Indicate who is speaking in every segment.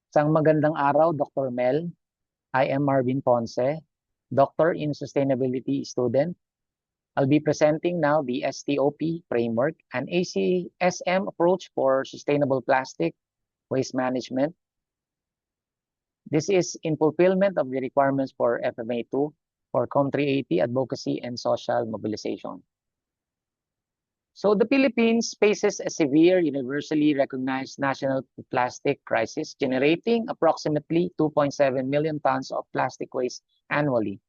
Speaker 1: Isang magandang araw, Dr. Mel. I am Marvin Ponce, Doctor in Sustainability student. I'll be presenting now the STOP framework, an ACSM approach for sustainable plastic waste management. This is in fulfillment of the requirements for FMA2 for COM380 advocacy and social mobilization. So the Philippines faces a severe, universally recognized national plastic crisis, generating approximately 2.7 million tons of plastic waste annually.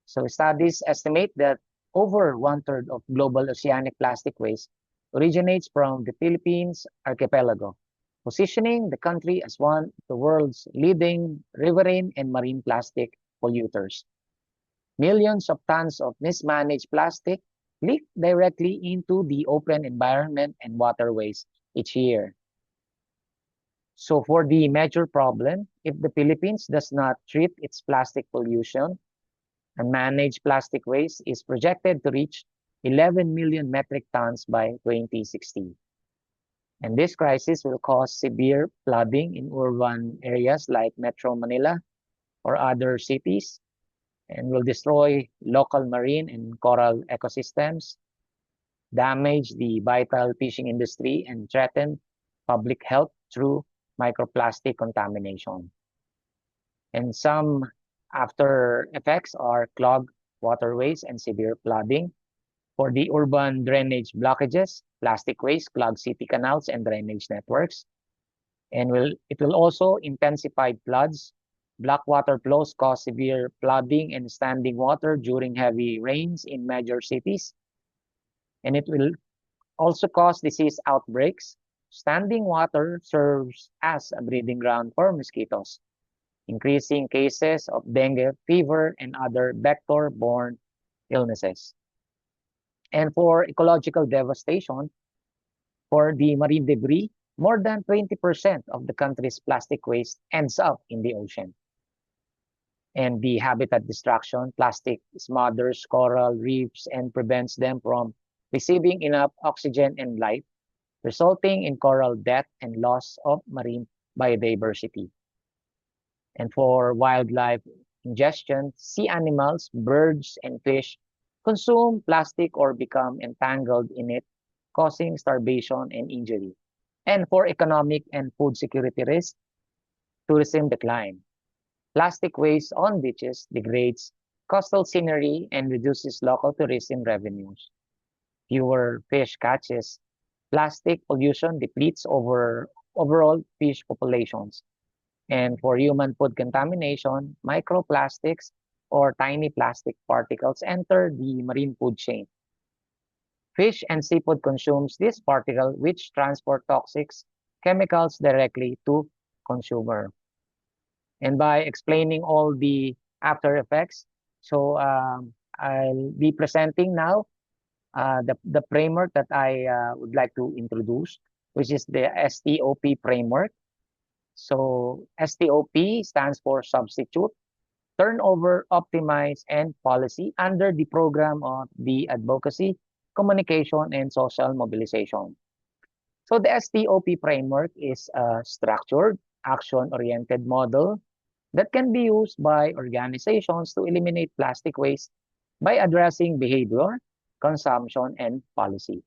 Speaker 1: So studies estimate that over one-third of global oceanic plastic waste originates from the Philippines archipelago, positioning the country as one of the world's leading riverine and marine plastic polluters. Millions of tons of mismanaged plastic leak directly into the open environment and waterways each year. So for the major problem, if the Philippines does not treat its plastic pollution and manage plastic waste, is projected to reach 11 million metric tons by 2060. And this crisis will cause severe flooding in urban areas like Metro Manila or other cities, and will destroy local marine and coral ecosystems, damage the vital fishing industry, and threaten public health through microplastic contamination. And some after effects are clogged waterways and severe flooding. For the urban drainage blockages, plastic waste clog city canals and drainage networks. And it will also intensify floods. Black water flows cause severe flooding and standing water during heavy rains in major cities. And it will also cause disease outbreaks. Standing water serves as a breeding ground for mosquitoes, increasing cases of dengue fever and other vector-borne illnesses. And for ecological devastation, for the marine debris, more than 20% of the country's plastic waste ends up in the ocean. And the habitat destruction, plastic smothers coral reefs and prevents them from receiving enough oxygen and light, resulting in coral death and loss of marine biodiversity. And for wildlife ingestion, sea animals, birds, and fish consume plastic or become entangled in it, causing starvation and injury. And for economic and food security risk, tourism decline. Plastic waste on beaches degrades coastal scenery and reduces local tourism revenues. Fewer fish catches. Plastic pollution depletes overall fish populations. And for human food contamination, microplastics or tiny plastic particles enter the marine food chain. Fish and seafood consumes this particle which transport toxic chemicals directly to consumer. And by explaining all the after effects, so I'll be presenting now the framework that I would like to introduce, which is the STOP framework. So STOP stands for substitute, turnover, optimize, and policy under the program of the advocacy, communication, and social mobilization. So the STOP framework is a structured, action-oriented model that can be used by organizations to eliminate plastic waste by addressing behavior, consumption, and policy.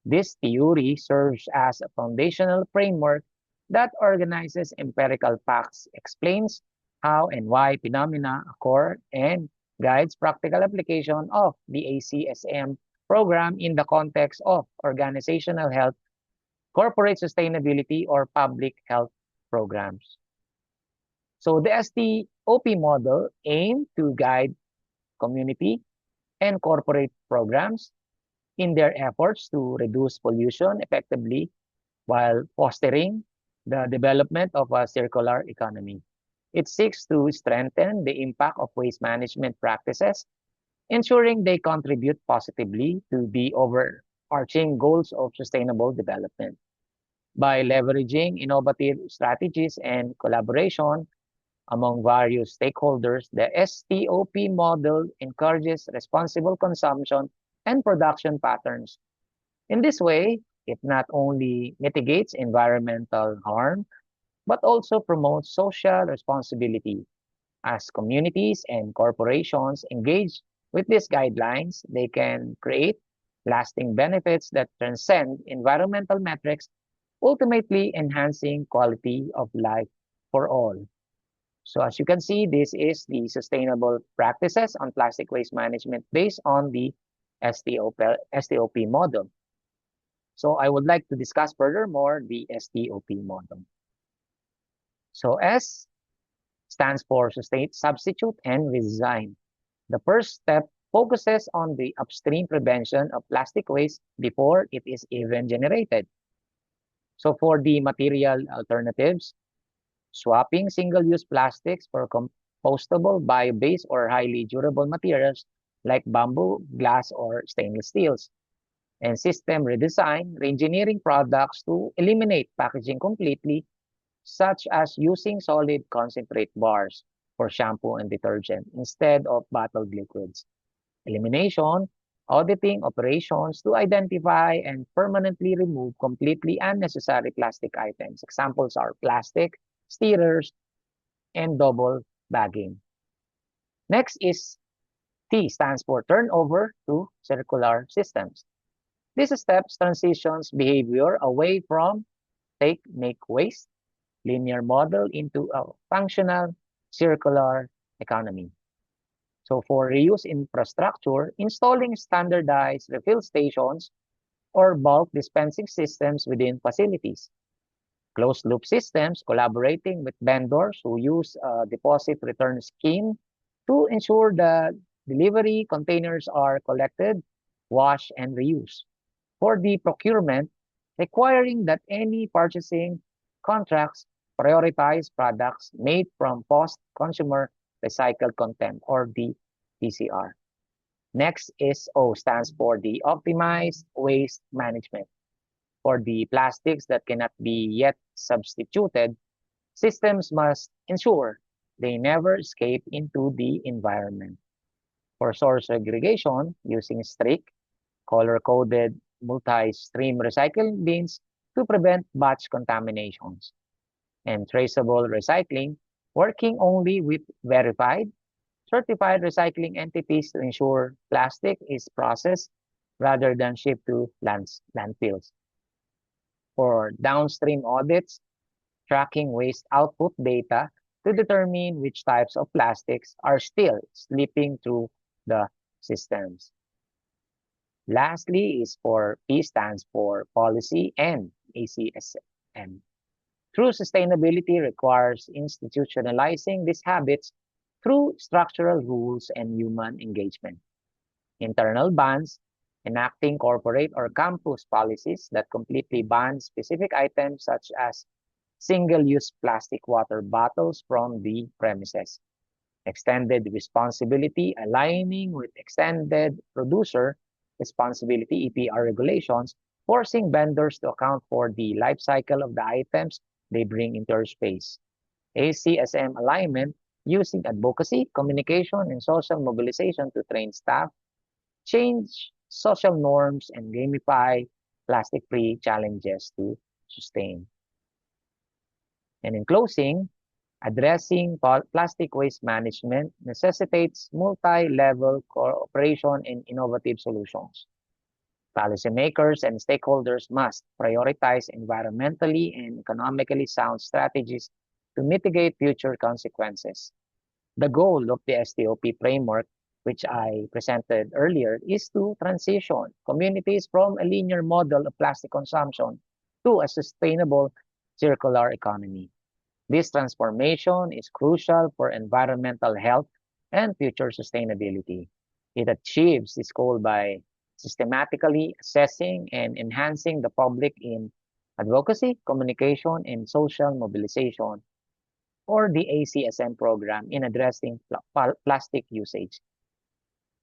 Speaker 1: This theory serves as a foundational framework that organizes empirical facts, explains how and why phenomena occur, and guides practical application of the ACSM program in the context of organizational health, corporate sustainability, or public health programs. So the STOP model aims to guide community and corporate programs in their efforts to reduce pollution effectively while fostering the development of a circular economy. It seeks to strengthen the impact of waste management practices, ensuring they contribute positively to the overarching goals of sustainable development. By leveraging innovative strategies and collaboration among various stakeholders, the STOP model encourages responsible consumption and production patterns. In this way, it not only mitigates environmental harm, but also promotes social responsibility. As communities and corporations engage with these guidelines, they can create lasting benefits that transcend environmental metrics, ultimately enhancing quality of life for all. So as you can see, this is the sustainable practices on plastic waste management based on the STOP model. So I would like to discuss furthermore the STOP model. So S stands for sustain, substitute, and redesign. The first step focuses on the upstream prevention of plastic waste before it is even generated. So for the material alternatives, swapping single-use plastics for compostable, bio-based, or highly durable materials like bamboo, glass, or stainless steels. And system redesign, reengineering products to eliminate packaging completely, such as using solid concentrate bars for shampoo and detergent instead of bottled liquids. Elimination, auditing operations to identify and permanently remove completely unnecessary plastic items. Examples are plastic, stirrers, and double bagging. Next is T stands for turnover to circular systems. This steps transitions behavior away from take, make, waste linear model into a functional circular economy. So for reuse infrastructure, installing standardized refill stations or bulk dispensing systems within facilities. Closed loop systems, collaborating with vendors who use a deposit return scheme to ensure that delivery containers are collected, washed, and reused. For the procurement, requiring that any purchasing contracts prioritize products made from post-consumer recycled content or the PCR. Next is O stands for the optimized waste management. For the plastics that cannot be yet substituted, systems must ensure they never escape into the environment. For source segregation, using strict, color-coded, multi-stream recycling bins to prevent batch contaminations. And traceable recycling, working only with verified, certified recycling entities to ensure plastic is processed rather than shipped to landfills. For downstream audits, tracking waste output data to determine which types of plastics are still slipping through the systems. Lastly is for P stands for policy and ACSM. True sustainability requires institutionalizing these habits through structural rules and human engagement. Internal bans, enacting corporate or campus policies that completely ban specific items such as single-use plastic water bottles from the premises. Extended responsibility aligning with extended producer responsibility EPR regulations, forcing vendors to account for the life cycle of the items they bring into our space. ACSM alignment using advocacy, communication, and social mobilization to train staff, change social norms, and gamify plastic-free challenges to sustain. And in closing, addressing plastic waste management necessitates multi-level cooperation and innovative solutions. Policymakers and stakeholders must prioritize environmentally and economically sound strategies to mitigate future consequences. The goal of the STOP framework, which I presented earlier, is to transition communities from a linear model of plastic consumption to a sustainable circular economy. This transformation is crucial for environmental health and future sustainability. It achieves this goal by systematically assessing and enhancing the public in advocacy, communication, and social mobilization, or the ACSM program in addressing plastic usage.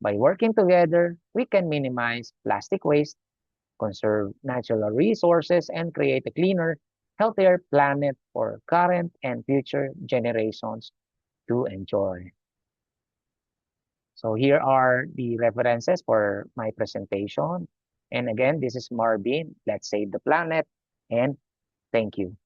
Speaker 1: By working together, we can minimize plastic waste, conserve natural resources, and create a cleaner, healthier planet for current and future generations to enjoy. So here are the references for my presentation. And again, this is Marvin. Let's save the planet and thank you.